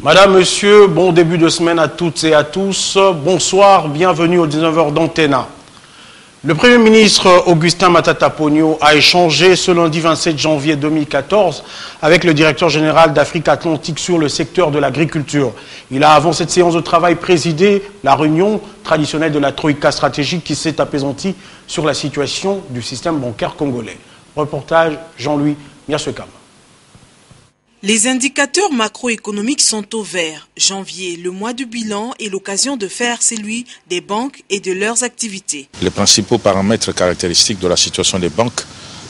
Madame, Monsieur, bon début de semaine à toutes et à tous. Bonsoir, bienvenue aux 19h d'Antena. Le Premier ministre Augustin Matata Ponyo a échangé ce lundi 27 janvier 2014 avec le directeur général d'Afrique Atlantique sur le secteur de l'agriculture. Il a, avant cette séance de travail, présidé la réunion traditionnelle de la Troïka stratégique qui s'est apaisantie sur la situation du système bancaire congolais. Reportage Jean-Louis Miaswekam. Les indicateurs macroéconomiques sont au vert. Janvier, le mois du bilan, est l'occasion de faire celui des banques et de leurs activités. Les principaux paramètres caractéristiques de la situation des banques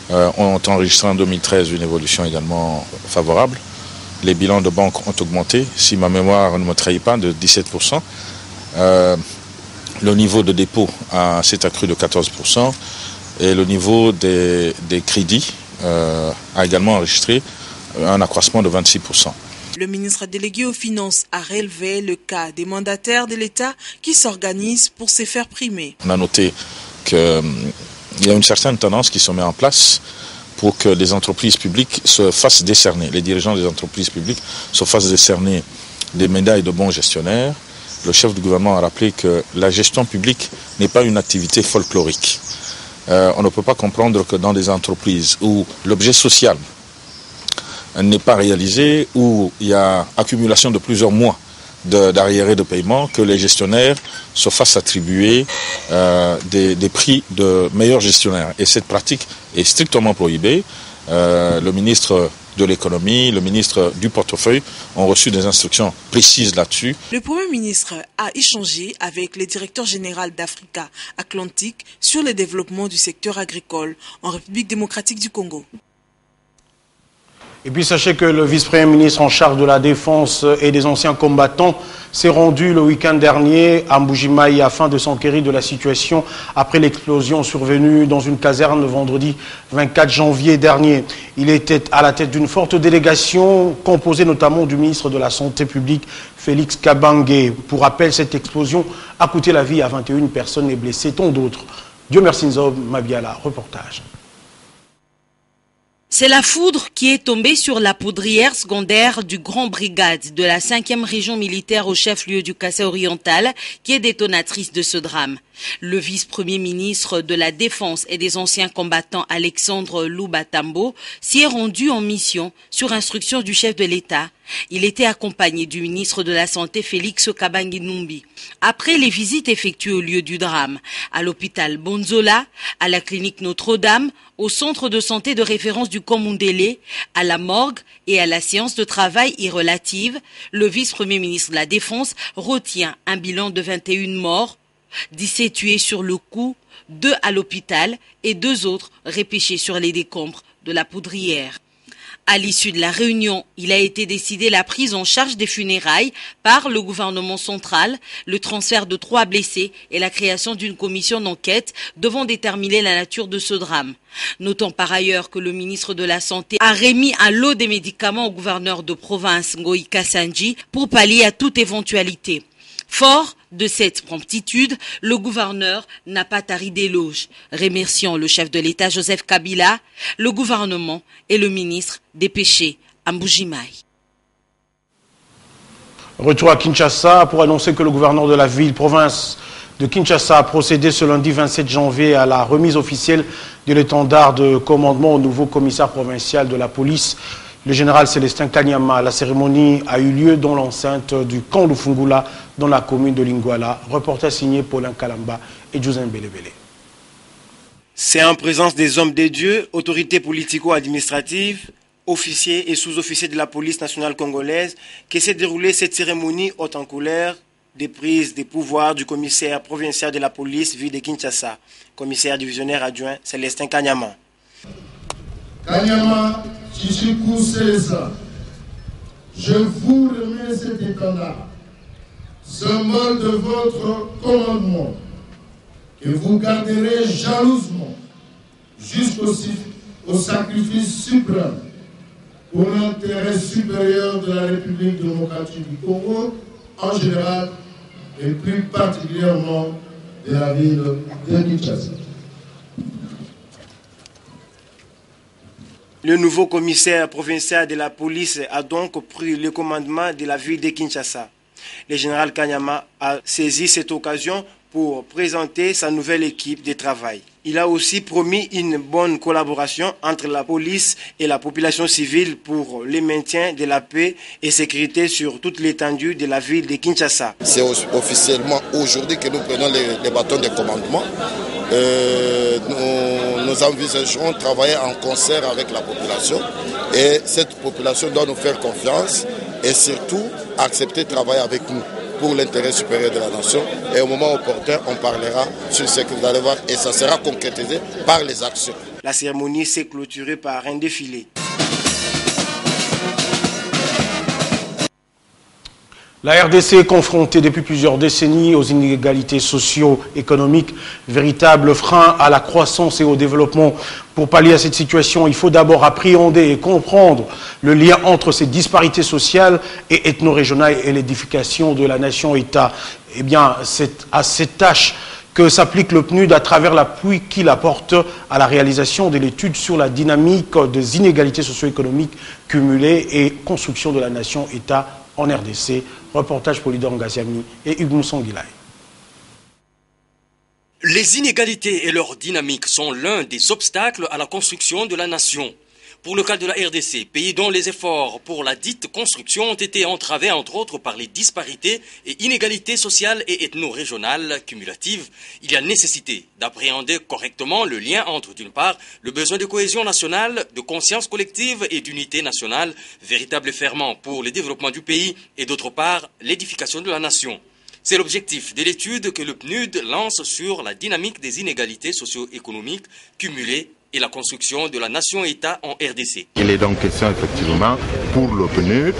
ont enregistré en 2013 une évolution également favorable. Les bilans de banques ont augmenté, si ma mémoire ne me trahit pas, de 17%. Le niveau de dépôt s'est accru de 14% et le niveau des crédits a également enregistré un accroissement de 26%. Le ministre délégué aux Finances a relevé le cas des mandataires de l'État qui s'organisent pour se faire primer. On a noté qu'il y a une certaine tendance qui se met en place pour que les entreprises publiques se fassent décerner, les dirigeants des entreprises publiques se fassent décerner des médailles de bons gestionnaires. Le chef du gouvernement a rappelé que la gestion publique n'est pas une activité folklorique. On ne peut pas comprendre que dans des entreprises où l'objet social n'est pas réalisé, où il y a accumulation de plusieurs mois d'arriérés de paiement, que les gestionnaires se fassent attribuer des prix de meilleurs gestionnaires. Et cette pratique est strictement prohibée. Le ministre de l'économie, le ministre du portefeuille ont reçu des instructions précises là-dessus. Le Premier ministre a échangé avec le directeur général d'Africa Atlantique sur le développement du secteur agricole en République démocratique du Congo. Et puis sachez que le vice-premier ministre en charge de la défense et des anciens combattants s'est rendu le week-end dernier à Mbujimayi afin de s'enquérir de la situation après l'explosion survenue dans une caserne le vendredi 24 janvier dernier. Il était à la tête d'une forte délégation composée notamment du ministre de la Santé publique Félix Kabange. Pour rappel, cette explosion a coûté la vie à 21 personnes et blessé tant d'autres. Dieu merci Nzob Mabiala, reportage. C'est la foudre qui est tombée sur la poudrière secondaire du Grand Brigade de la 5e région militaire au chef-lieu du Kassai oriental qui est détonatrice de ce drame. Le vice-premier ministre de la Défense et des anciens combattants Alexandre Loubatambo s'y est rendu en mission sur instruction du chef de l'État. Il était accompagné du ministre de la Santé Félix Kabange Numbi. Après les visites effectuées au lieu du drame, à l'hôpital Bonzola, à la clinique Notre-Dame, au centre de santé de référence du Komundele, à la morgue et à la séance de travail y relative, le vice-premier ministre de la Défense retient un bilan de 21 morts, 17 tués sur le coup, 2 à l'hôpital et 2 autres repêchés sur les décombres de la poudrière. À l'issue de la réunion, il a été décidé la prise en charge des funérailles par le gouvernement central, le transfert de 3 blessés et la création d'une commission d'enquête devant déterminer la nature de ce drame. Notons par ailleurs que le ministre de la Santé a remis un lot de médicaments au gouverneur de province Ngoï Kassanji pour pallier à toute éventualité. Fort de cette promptitude, le gouverneur n'a pas tari d'éloges, remerciant le chef de l'État Joseph Kabila, le gouvernement et le ministre dépêché à Mbujimayi. Retour à Kinshasa pour annoncer que le gouverneur de la ville-province de Kinshasa a procédé ce lundi 27 janvier à la remise officielle de l'étendard de commandement au nouveau commissaire provincial de la police, le général Célestin Kanyama. La cérémonie a eu lieu dans l'enceinte du camp Lufungula dans la commune de Lingwala. Reportage signé Paulin Kalamba et Joseph Belebele. C'est en présence des hommes de Dieu, autorités politico-administratives, officiers et sous-officiers de la police nationale congolaise que s'est déroulée cette cérémonie haute en couleur des prises des pouvoirs du commissaire provincial de la police ville de Kinshasa, commissaire divisionnaire adjoint Célestin Kanyama. Kanyama Chichikou Célestin, je vous remets cet étendard, symbole de votre commandement, que vous garderez jalousement jusqu'au sacrifice suprême pour l'intérêt supérieur de la République démocratique du Congo en général et plus particulièrement de la ville de Kinshasa. Le nouveau commissaire provincial de la police a donc pris le commandement de la ville de Kinshasa. Le général Kanyama a saisi cette occasion pour présenter sa nouvelle équipe de travail. Il a aussi promis une bonne collaboration entre la police et la population civile pour le maintien de la paix et sécurité sur toute l'étendue de la ville de Kinshasa. C'est officiellement aujourd'hui que nous prenons les bâtons de commandement. Nous envisagerons de travailler en concert avec la population et cette population doit nous faire confiance et surtout accepter de travailler avec nous pour l'intérêt supérieur de la nation. Et au moment opportun, on parlera sur ce que vous allez voir et ça sera concrétisé par les actions. La cérémonie s'est clôturée par un défilé. La RDC est confrontée depuis plusieurs décennies aux inégalités socio-économiques, véritable frein à la croissance et au développement. Pour pallier à cette situation, il faut d'abord appréhender et comprendre le lien entre ces disparités sociales et ethno-régionales et l'édification de la nation-État. Eh bien, c'est à cette tâche que s'applique le PNUD à travers l'appui qu'il apporte à la réalisation de l'étude sur la dynamique des inégalités socio-économiques cumulées et construction de la nation-État en RDC. Reportage Polydor Ngaziami et Hugues Moussanguilay. Les inégalités et leur dynamique sont l'un des obstacles à la construction de la nation. Pour le cas de la RDC, pays dont les efforts pour la dite construction ont été entravés entre autres par les disparités et inégalités sociales et ethno-régionales cumulatives, il y a nécessité d'appréhender correctement le lien entre, d'une part, le besoin de cohésion nationale, de conscience collective et d'unité nationale, véritable ferment pour le développement du pays, et d'autre part, l'édification de la nation. C'est l'objectif de l'étude que le PNUD lance sur la dynamique des inégalités socio-économiques cumulées et la construction de la nation-État en RDC. Il est donc question effectivement pour le PNUD,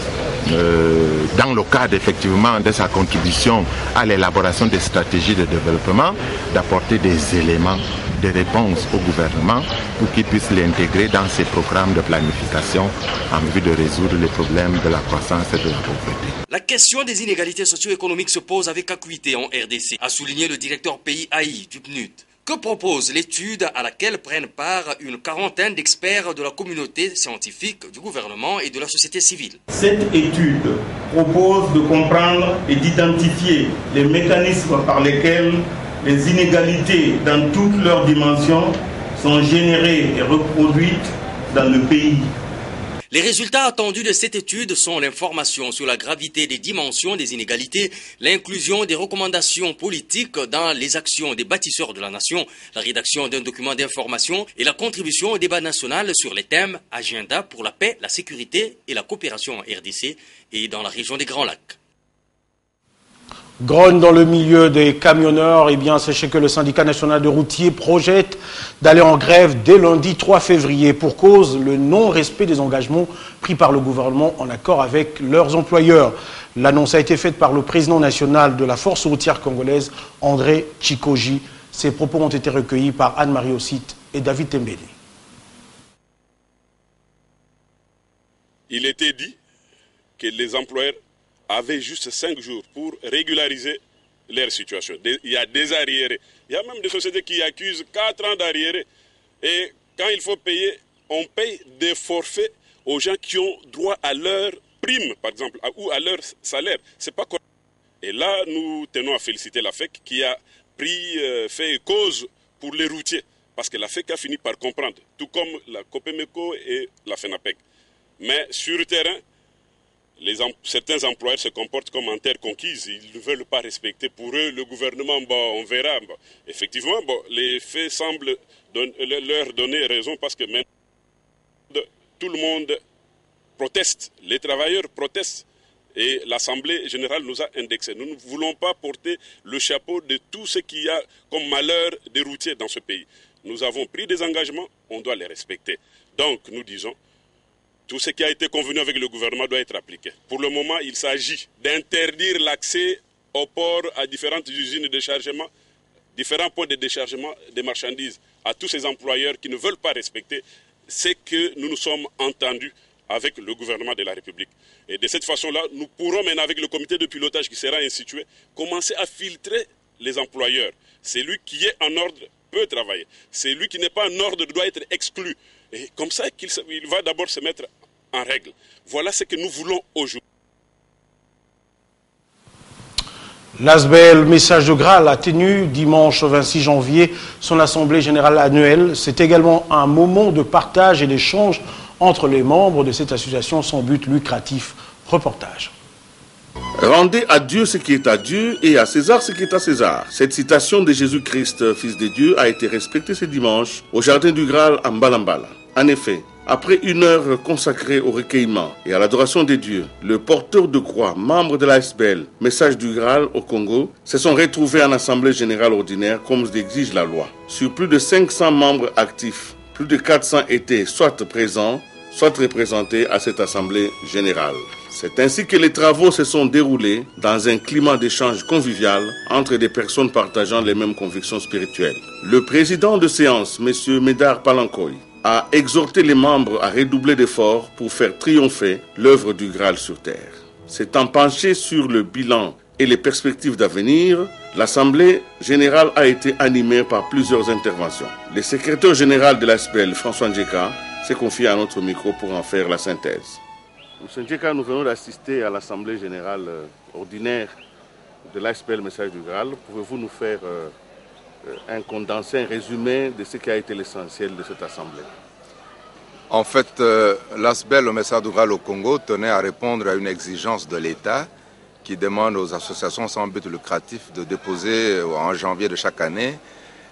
dans le cadre effectivement de sa contribution à l'élaboration des stratégies de développement, d'apporter des éléments de réponse au gouvernement pour qu'il puisse l'intégrer dans ses programmes de planification en vue de résoudre les problèmes de la croissance et de la pauvreté. La question des inégalités socio-économiques se pose avec acuité en RDC, a souligné le directeur pays AI du PNUD. Que propose l'étude à laquelle prennent part une quarantaine d'experts de la communauté scientifique, du gouvernement et de la société civile? Cette étude propose de comprendre et d'identifier les mécanismes par lesquels les inégalités dans toutes leurs dimensions sont générées et reproduites dans le pays. Les résultats attendus de cette étude sont l'information sur la gravité des dimensions des inégalités, l'inclusion des recommandations politiques dans les actions des bâtisseurs de la nation, la rédaction d'un document d'information et la contribution au débat national sur les thèmes agenda pour la paix, la sécurité et la coopération en RDC et dans la région des Grands Lacs. Grogne dans le milieu des camionneurs, eh bien, sachez que le syndicat national de routiers projette d'aller en grève dès lundi 3 février pour cause le non-respect des engagements pris par le gouvernement en accord avec leurs employeurs. L'annonce a été faite par le président national de la force routière congolaise, André Chikoji. Ses propos ont été recueillis par Anne-Marie Ossite et David Tembele. Il était dit que les employeurs avaient juste 5 jours pour régulariser leur situation. Il y a des arriérés. Il y a même des sociétés qui accusent 4 ans d'arriérés. Et quand il faut payer, on paye des forfaits aux gens qui ont droit à leur prime, par exemple, ou à leur salaire. C'est pas correct. Et là, nous tenons à féliciter la FEC qui a fait cause pour les routiers. Parce que la FEC a fini par comprendre, tout comme la COPEMECO et la FENAPEC. Mais sur le terrain, certains employeurs se comportent comme en terre conquise. Ils ne veulent pas respecter. Pour eux, le gouvernement, on verra. Effectivement, les faits semblent leur donner raison parce que maintenant, tout le monde proteste. Les travailleurs protestent. Et l'Assemblée générale nous a indexés. Nous ne voulons pas porter le chapeau de tout ce qu'il y a comme malheur des routiers dans ce pays. Nous avons pris des engagements, on doit les respecter. Donc, nous disons, tout ce qui a été convenu avec le gouvernement doit être appliqué. Pour le moment, il s'agit d'interdire l'accès au port à différentes usines de déchargement, différents points de déchargement des marchandises à tous ces employeurs qui ne veulent pas respecter ce que nous nous sommes entendus avec le gouvernement de la République. Et de cette façon-là, nous pourrons maintenant, avec le comité de pilotage qui sera institué, commencer à filtrer les employeurs. Celui qui est en ordre peut travailler. Celui qui n'est pas en ordre doit être exclu. Et comme ça, il va d'abord se mettre en règle. Voilà ce que nous voulons aujourd'hui. L'ASBEL Message de Graal a tenu dimanche 26 janvier son assemblée générale annuelle. C'est également un moment de partage et d'échange entre les membres de cette association sans but lucratif. Reportage. Rendez à Dieu ce qui est à Dieu et à César ce qui est à César. Cette citation de Jésus-Christ, Fils de Dieu, a été respectée ce dimanche au Jardin du Graal à Mbalambala. En effet, après une heure consacrée au recueillement et à l'adoration des dieux, le porteur de croix, membre de l'ASBEL, Message du Graal au Congo, se sont retrouvés en assemblée générale ordinaire comme l'exige la loi. Sur plus de 500 membres actifs, plus de 400 étaient soit présents, soit représentés à cette assemblée générale. C'est ainsi que les travaux se sont déroulés dans un climat d'échange convivial entre des personnes partageant les mêmes convictions spirituelles. Le président de séance, M. Médard Palankoy, a exhorté les membres à redoubler d'efforts pour faire triompher l'œuvre du Graal sur terre. S'étant penché sur le bilan et les perspectives d'avenir, l'Assemblée générale a été animée par plusieurs interventions. Le secrétaire général de l'ASBEL, François Ndjeka, s'est confié à notre micro pour en faire la synthèse. Monsieur Ndjeka, nous venons d'assister à l'Assemblée générale ordinaire de l'ASBEL Message du Graal. Pouvez-vous nous faire un condensé, un résumé de ce qui a été l'essentiel de cette assemblée? En fait, l'ASBEL, le Message du Graal au Congo, tenait à répondre à une exigence de l'État qui demande aux associations sans but lucratif de déposer en janvier de chaque année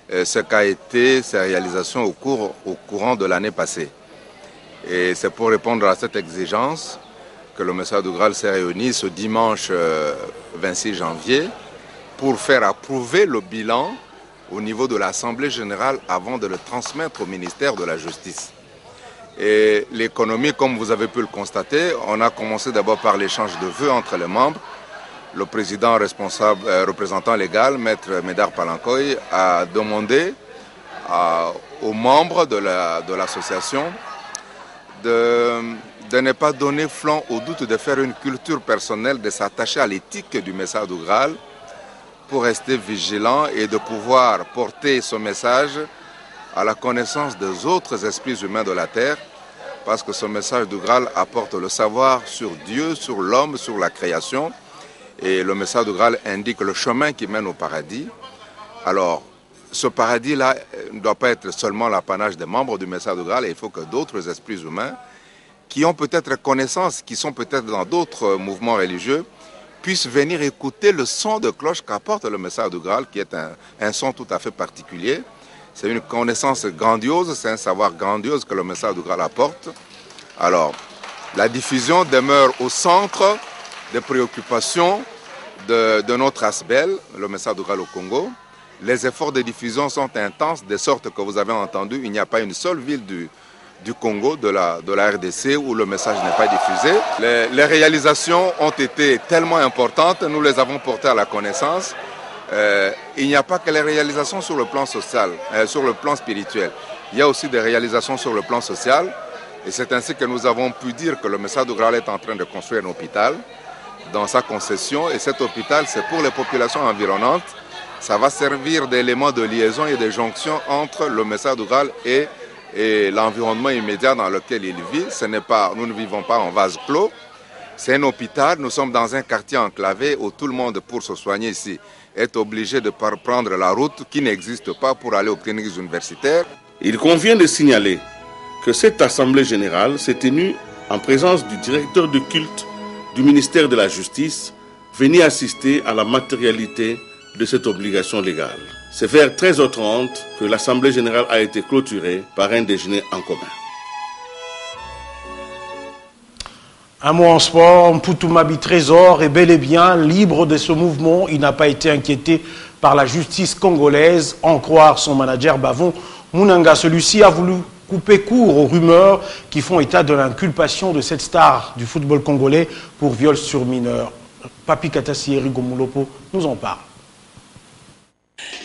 ce qu'a été ses réalisations au courant de l'année passée. Et c'est pour répondre à cette exigence que le Message du Graal s'est réuni ce dimanche 26 janvier pour faire approuver le bilan au niveau de l'Assemblée générale avant de le transmettre au ministère de la Justice. Et l'économie, comme vous avez pu le constater, on a commencé d'abord par l'échange de vœux entre les membres. Le président représentant légal, Maître Médard Palankoy, a demandé aux membres de l'association de ne pas donner flanc au doute, de faire une culture personnelle, de s'attacher à l'éthique du Message du Graal pour rester vigilant et de pouvoir porter ce message à la connaissance des autres esprits humains de la terre, parce que ce Message du Graal apporte le savoir sur Dieu, sur l'homme, sur la création, et le Message du Graal indique le chemin qui mène au paradis. Alors, ce paradis-là ne doit pas être seulement l'apanage des membres du Message du Graal, il faut que d'autres esprits humains, qui ont peut-être connaissance, qui sont peut-être dans d'autres mouvements religieux, puissent venir écouter le son de cloche qu'apporte le Message du Graal, qui est un son tout à fait particulier. C'est une connaissance grandiose, c'est un savoir grandiose que le Message du Graal apporte. Alors, la diffusion demeure au centre des préoccupations de notre ASBEL, le Message du Graal au Congo. Les efforts de diffusion sont intenses, de sorte que vous avez entendu, il n'y a pas une seule ville du Congo, de la RDC, où le message n'est pas diffusé. Les réalisations ont été tellement importantes, nous les avons portées à la connaissance. Il n'y a pas que les réalisations sur le plan social, sur le plan spirituel. Il y a aussi des réalisations sur le plan social. Et c'est ainsi que nous avons pu dire que le Message du Graal est en train de construire un hôpital dans sa concession. Et cet hôpital, c'est pour les populations environnantes. Ça va servir d'élément de liaison et de jonction entre le Message du Graal et l'environnement immédiat dans lequel il vit. Nous ne vivons pas en vase clos. C'est un hôpital, nous sommes dans un quartier enclavé où tout le monde, pour se soigner ici, est obligé de prendre la route qui n'existe pas pour aller aux cliniques universitaires. Il convient de signaler que cette assemblée générale s'est tenue en présence du directeur de culte du ministère de la Justice, venu assister à la matérialité de cette obligation légale. C'est vers 13h30 que l'Assemblée générale a été clôturée par un déjeuner en commun. Un mot en sport, Mpoutumabi Trésor est bel et bien libre de ce mouvement. Il n'a pas été inquiété par la justice congolaise, en croire son manager Bavon Munanga. Celui-ci a voulu couper court aux rumeurs qui font état de l'inculpation de cette star du football congolais pour viol sur mineur. Papi Katassieri Gomulopo nous en parle.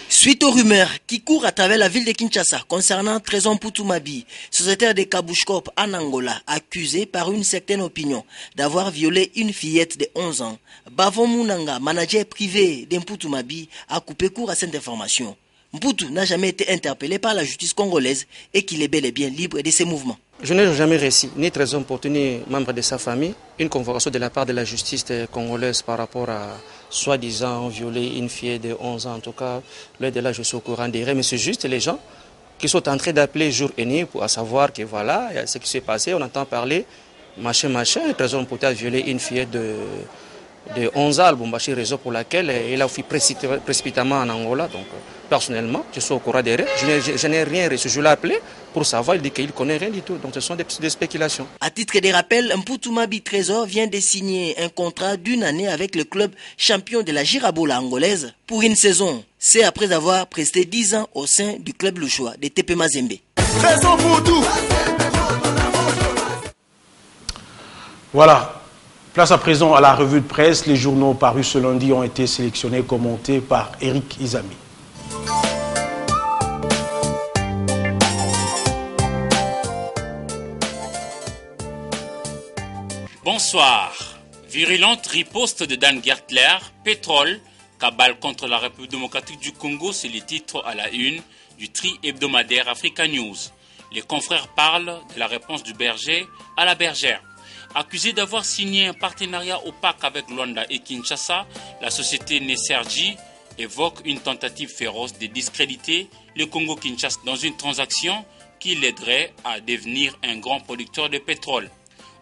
Suite aux rumeurs qui courent à travers la ville de Kinshasa concernant Trésor Mpoutumabi, sociétaire de Kabushkop en Angola, accusé par une certaine opinion d'avoir violé une fillette de 11 ans, Bavon Munanga, manager privé de Mpoutumabi, a coupé court à cette information. Mputu n'a jamais été interpellé par la justice congolaise et qu'il est bel et bien libre de ses mouvements. Je n'ai jamais reçu, ni Trésor Mputu, ni membre de sa famille, une convocation de la part de la justice congolaise par rapport à soi-disant violer une fille de 11 ans. En tout cas, là de là, je suis au courant des règles, mais c'est juste les gens qui sont en train d'appeler jour et nuit pour savoir que voilà, il y a ce qui s'est passé, on entend parler, machin, le Trésor Mputu a violé une fille de 11 ans à Lubumbashi, raison pour laquelle il a fui précipitamment en Angola. Donc, personnellement, je suis au courant des règles. Je n'ai rien reçu. Je l'ai appelé pour savoir, il dit qu'il ne connaît rien du tout. Donc, ce sont des spéculations. À titre de rappel, Mputu Mabi Trésor vient de signer un contrat d'1 année avec le club champion de la Girabola angolaise pour une saison. C'est après avoir presté 10 ans au sein du club louchois de TP Mazembe. Voilà. Place à présent à la revue de presse. Les journaux parus ce lundi ont été sélectionnés et commentés par Eric Izami. Bonsoir. Virulente riposte de Dan Gertler, pétrole, cabale contre la République démocratique du Congo, c'est le titre à la une du tri hebdomadaire Africa News. Les confrères parlent de la réponse du berger à la bergère. Accusé d'avoir signé un partenariat opaque avec Luanda et Kinshasa, la société Nessergi évoque une tentative féroce de discréditer le Congo-Kinshasa dans une transaction qui l'aiderait à devenir un grand producteur de pétrole.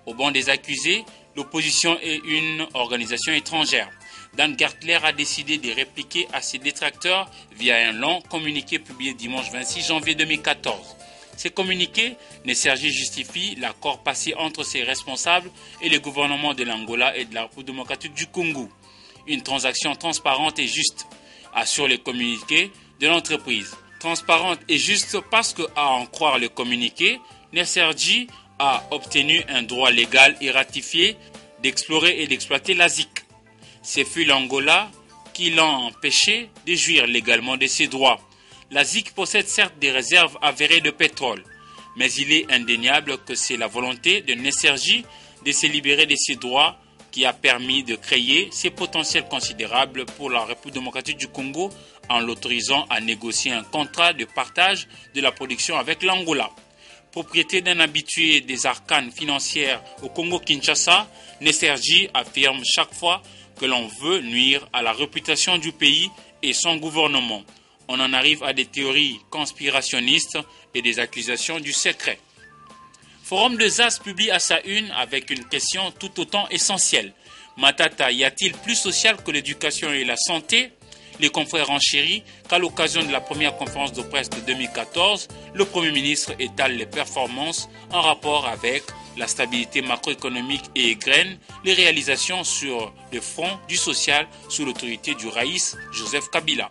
Au banc des accusés, l'opposition est une organisation étrangère. Dan Gertler a décidé de répliquer à ses détracteurs via un long communiqué publié dimanche 26 janvier 2014. Ces communiqués, Nessergi justifie l'accord passé entre ses responsables et le gouvernement de l'Angola et de la République démocratique du Congo. Une transaction transparente et juste, assure le communiqué de l'entreprise. Transparente et juste parce que, à en croire le communiqué, Nessergi a obtenu un droit légal et ratifié d'explorer et d'exploiter la ZIC. C'est fut l'Angola qui l'a empêché de jouir légalement de ses droits. La ZIC possède certes des réserves avérées de pétrole, mais il est indéniable que c'est la volonté de Nessergi de se libérer de ses droits qui a permis de créer ces potentiels considérables pour la République démocratique du Congo en l'autorisant à négocier un contrat de partage de la production avec l'Angola. Propriété d'un habitué des arcanes financières au Congo-Kinshasa, Nessergi affirme chaque fois que l'on veut nuire à la réputation du pays et son gouvernement. On en arrive à des théories conspirationnistes et des accusations du secret. Forum de ZAS publie à sa une avec une question tout autant essentielle. Matata, y a-t-il plus social que l'éducation et la santé? Les confrères enchéris qu'à l'occasion de la première conférence de presse de 2014, le Premier ministre étale les performances en rapport avec la stabilité macroéconomique et égrène les réalisations sur le front du social sous l'autorité du Raïs Joseph Kabila.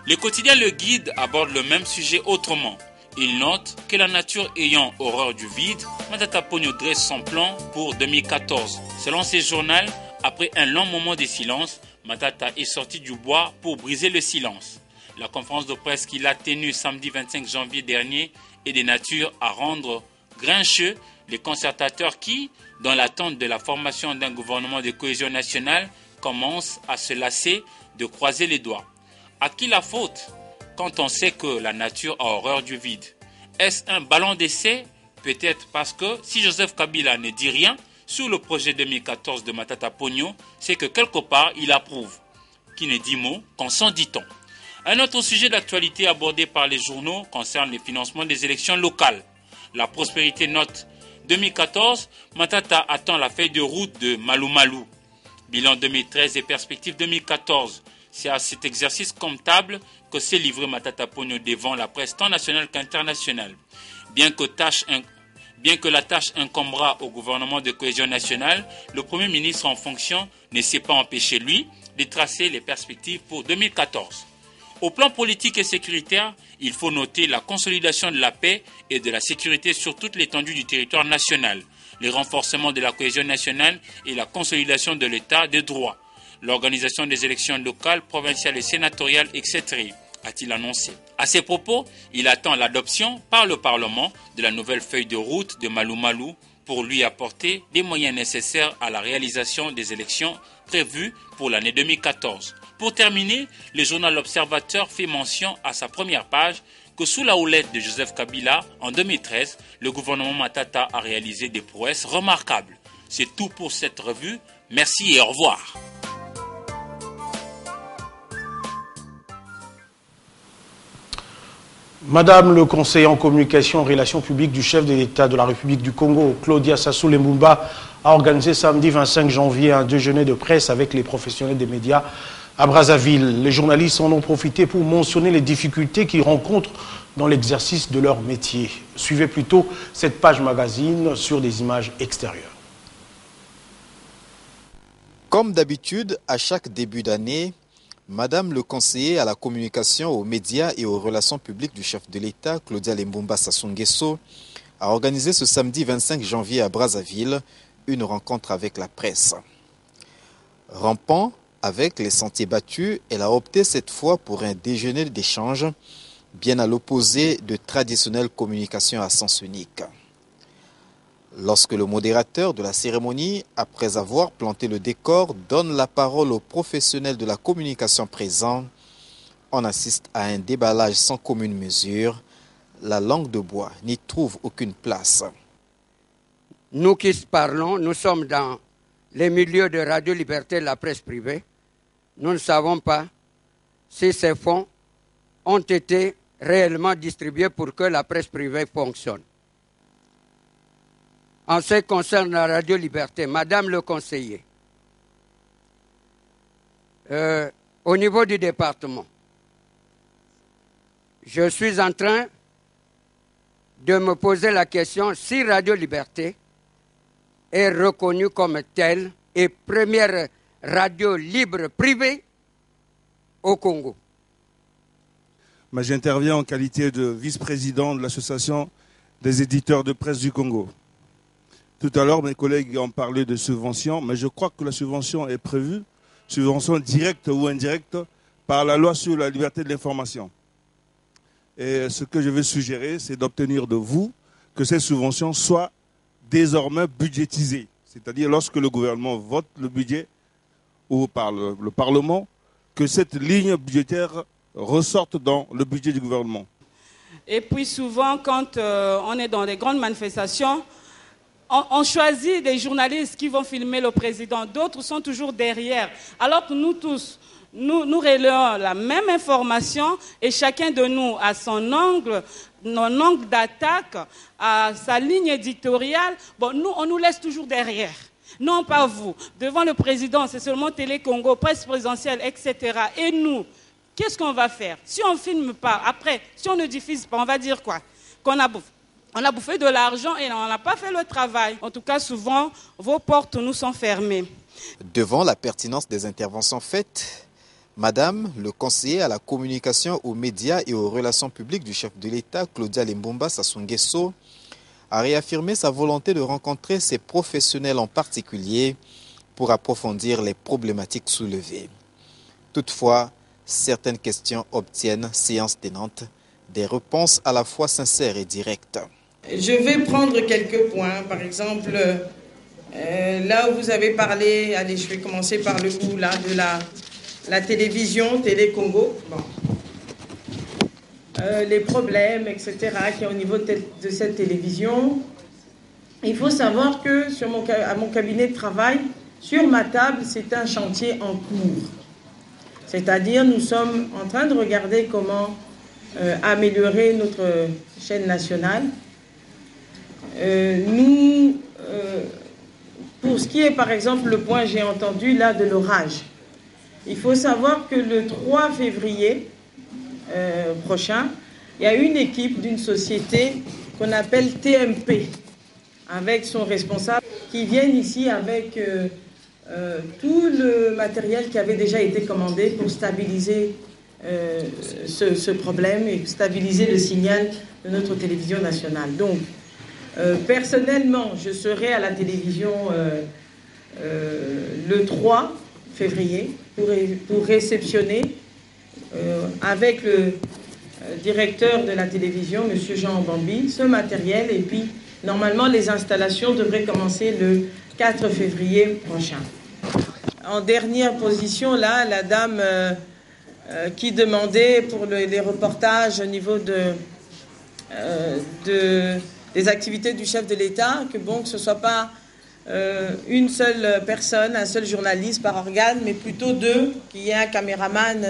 Le quotidien Le Guide aborde le même sujet autrement. Il note que la nature ayant horreur du vide, Matata Ponyo dresse son plan pour 2014. Selon ses journaux, après un long moment de silence, Matata est sorti du bois pour briser le silence. La conférence de presse qu'il a tenue samedi 25 janvier dernier est de nature à rendre grincheux les concertateurs qui, dans l'attente de la formation d'un gouvernement de cohésion nationale, commencent à se lasser de croiser les doigts. À qui la faute quand on sait que la nature a horreur du vide? Est-ce un ballon d'essai? Peut-être parce que si Joseph Kabila ne dit rien sur le projet 2014 de Matata Ponyo, c'est que quelque part il approuve. Qui ne dit mot qu'en 110 ans. Un autre sujet d'actualité abordé par les journaux concerne le financement des élections locales. La Prospérité note 2014, Matata attend la feuille de route de Malou Malou. Bilan 2013 et perspective 2014. C'est à cet exercice comptable que s'est livré Matata Ponyo devant la presse tant nationale qu'internationale. Bien que la tâche incombera au gouvernement de cohésion nationale, le Premier ministre en fonction ne s'est pas empêché, lui, de tracer les perspectives pour 2014. Au plan politique et sécuritaire, il faut noter la consolidation de la paix et de la sécurité sur toute l'étendue du territoire national, le renforcement de la cohésion nationale et la consolidation de l'état de droit. L'organisation des élections locales, provinciales et sénatoriales, etc., a-t-il annoncé. À ces propos, il attend l'adoption par le Parlement de la nouvelle feuille de route de Malou Malou pour lui apporter des moyens nécessaires à la réalisation des élections prévues pour l'année 2014. Pour terminer, le journal L'Observateur fait mention à sa première page que sous la houlette de Joseph Kabila, en 2013, le gouvernement Matata a réalisé des prouesses remarquables. C'est tout pour cette revue. Merci et au revoir. Madame le conseiller en communication et relations publiques du chef de l'État de la République du Congo, Claudia Sassou Lembumba, a organisé samedi 25 janvier un déjeuner de presse avec les professionnels des médias à Brazzaville. Les journalistes en ont profité pour mentionner les difficultés qu'ils rencontrent dans l'exercice de leur métier. Suivez plutôt cette page magazine sur des images extérieures. Comme d'habitude, à chaque début d'année, Madame le conseiller à la communication, aux médias et aux relations publiques du chef de l'État, Claudia Lembumba Sassou Nguesso, a organisé ce samedi 25 janvier à Brazzaville une rencontre avec la presse. Rampant avec les sentiers battus, elle a opté cette fois pour un déjeuner d'échange, bien à l'opposé de traditionnelles communications à sens unique. Lorsque le modérateur de la cérémonie, après avoir planté le décor, donne la parole aux professionnels de la communication présents, on assiste à un déballage sans commune mesure. La langue de bois n'y trouve aucune place. Nous qui parlons, nous sommes dans les milieux de Radio Liberté, la presse privée. Nous ne savons pas si ces fonds ont été réellement distribués pour que la presse privée fonctionne. En ce qui concerne la Radio Liberté, Madame le conseiller, au niveau du département, je suis en train de me poser la question si Radio Liberté est reconnue comme telle et première radio libre privée au Congo. Mais j'interviens en qualité de vice-président de l'Association des éditeurs de presse du Congo. Tout à l'heure, mes collègues ont parlé de subventions, mais je crois que la subvention est prévue, subvention directe ou indirecte, par la loi sur la liberté de l'information. Et ce que je vais suggérer, c'est d'obtenir de vous que ces subventions soient désormais budgétisées. C'est-à-dire lorsque le gouvernement vote le budget, ou par le Parlement, que cette ligne budgétaire ressorte dans le budget du gouvernement. Et puis souvent, quand on est dans des grandes manifestations, on choisit des journalistes qui vont filmer le président. D'autres sont toujours derrière. Alors que nous tous, nous relayons la même information et chacun de nous a son angle d'attaque, à sa ligne éditoriale. Bon, nous, on nous laisse toujours derrière. Non, pas vous. Devant le président, c'est seulement Télé Congo, presse présidentielle, etc. Et nous, qu'est-ce qu'on va faire? Si on ne filme pas, après, si on ne diffuse pas, on va dire quoi? Qu'on a bouffé de l'argent et on n'a pas fait le travail. En tout cas, souvent, vos portes nous sont fermées. Devant la pertinence des interventions faites, Madame le conseiller à la communication, aux médias et aux relations publiques du chef de l'État, Claudia Lembumba Sassou Nguesso, a réaffirmé sa volonté de rencontrer ces professionnels en particulier pour approfondir les problématiques soulevées. Toutefois, certaines questions obtiennent, séance tenante, des réponses à la fois sincères et directes. Je vais prendre quelques points. Par exemple, là où vous avez parlé, allez, je vais commencer par le bout là, de la télévision, Télé Congo. Bon. Les problèmes, etc., qu'il y a au niveau de cette télévision. Il faut savoir que à mon cabinet de travail, sur ma table, c'est un chantier en cours. C'est-à-dire, nous sommes en train de regarder comment améliorer notre chaîne nationale. Pour ce qui est, par exemple, le point, j'ai entendu là, de l'orage. Il faut savoir que le 3 février prochain, il y a une équipe d'une société qu'on appelle TMP, avec son responsable, qui viennent ici avec tout le matériel qui avait déjà été commandé pour stabiliser ce problème et stabiliser le signal de notre télévision nationale. Donc, personnellement, je serai à la télévision le 3 février pour réceptionner avec le directeur de la télévision, M. Jean Bambi, ce matériel et puis Normalement, les installations devraient commencer le 4 février prochain. En dernière position, là, la dame qui demandait pour les reportages au niveau des activités du chef de l'État, que bon, que ce ne soit pas une seule personne, un seul journaliste par organe, mais plutôt deux, qu'il y ait un caméraman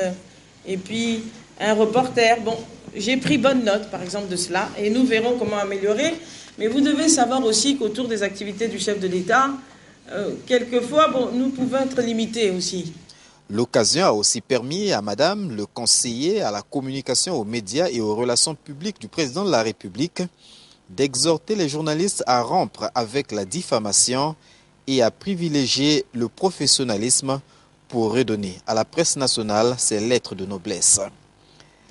et puis un reporter. Bon, j'ai pris bonne note, par exemple, de cela, et nous verrons comment améliorer. Mais vous devez savoir aussi qu'autour des activités du chef de l'État, quelquefois, bon, nous pouvons être limités aussi. L'occasion a aussi permis à Madame le conseiller à la communication aux médias et aux relations publiques du président de la République d'exhorter les journalistes à rompre avec la diffamation et à privilégier le professionnalisme pour redonner à la presse nationale ses lettres de noblesse.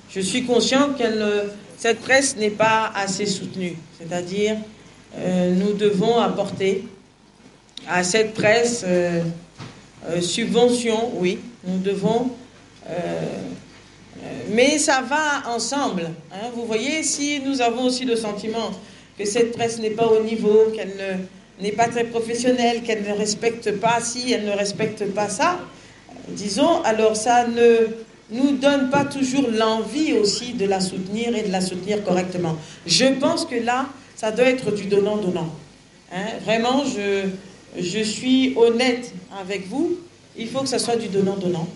Je suis conscient que cette presse n'est pas assez soutenue. C'est-à-dire, nous devons apporter à cette presse subvention, oui, nous devons... mais ça va ensemble. Hein. Vous voyez, si nous avons aussi le sentiment que cette presse n'est pas au niveau, qu'elle n'est pas très professionnelle, qu'elle ne respecte pas ci, elle ne respecte pas ça, disons, alors ça ne nous donne pas toujours l'envie aussi de la soutenir et de la soutenir correctement. Je pense que là, ça doit être du donnant-donnant. Hein. Vraiment, je suis honnête avec vous, il faut que ça soit du donnant-donnant.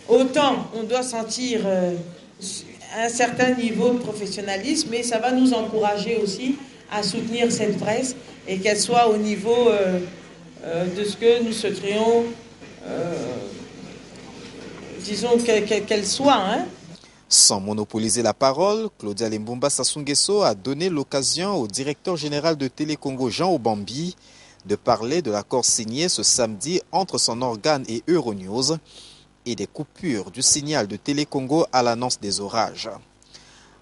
Autant on doit sentir un certain niveau de professionnalisme, mais ça va nous encourager aussi à soutenir cette presse et qu'elle soit au niveau de ce que nous souhaiterions, disons qu'elle soit. Hein. Sans monopoliser la parole, Claudia Lembumba Sassou Nguesso a donné l'occasion au directeur général de Télécongo, Jean Obambi, de parler de l'accord signé ce samedi entre son organe et Euronews et des coupures du signal de Télécongo à l'annonce des orages.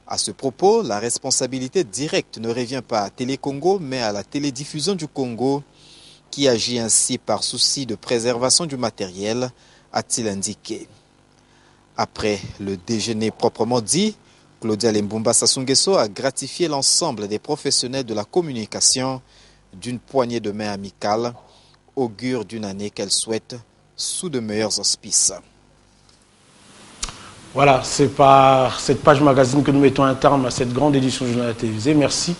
À ce propos, la responsabilité directe ne revient pas à Télécongo, mais à la télédiffusion du Congo, qui agit ainsi par souci de préservation du matériel, a-t-il indiqué. Après le déjeuner proprement dit, Claudia Lembumba Sassou Nguesso a gratifié l'ensemble des professionnels de la communication d'une poignée de main amicale, augure d'une année qu'elle souhaite sous de meilleurs auspices. Voilà, c'est par cette page magazine que nous mettons un terme à cette grande édition du journal télévisé. Merci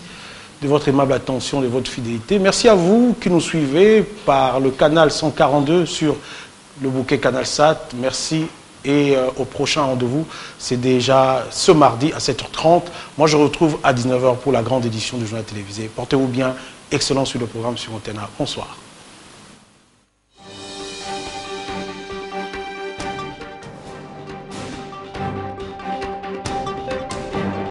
de votre aimable attention, de votre fidélité. Merci à vous qui nous suivez par le canal 142 sur le bouquet CanalSat. Merci et au prochain rendez-vous, c'est déjà ce mardi à 7h30. Moi, je retrouve à 19h pour la grande édition du journal télévisé. Portez-vous bien. Excellent sur le programme sur Antena. Bonsoir.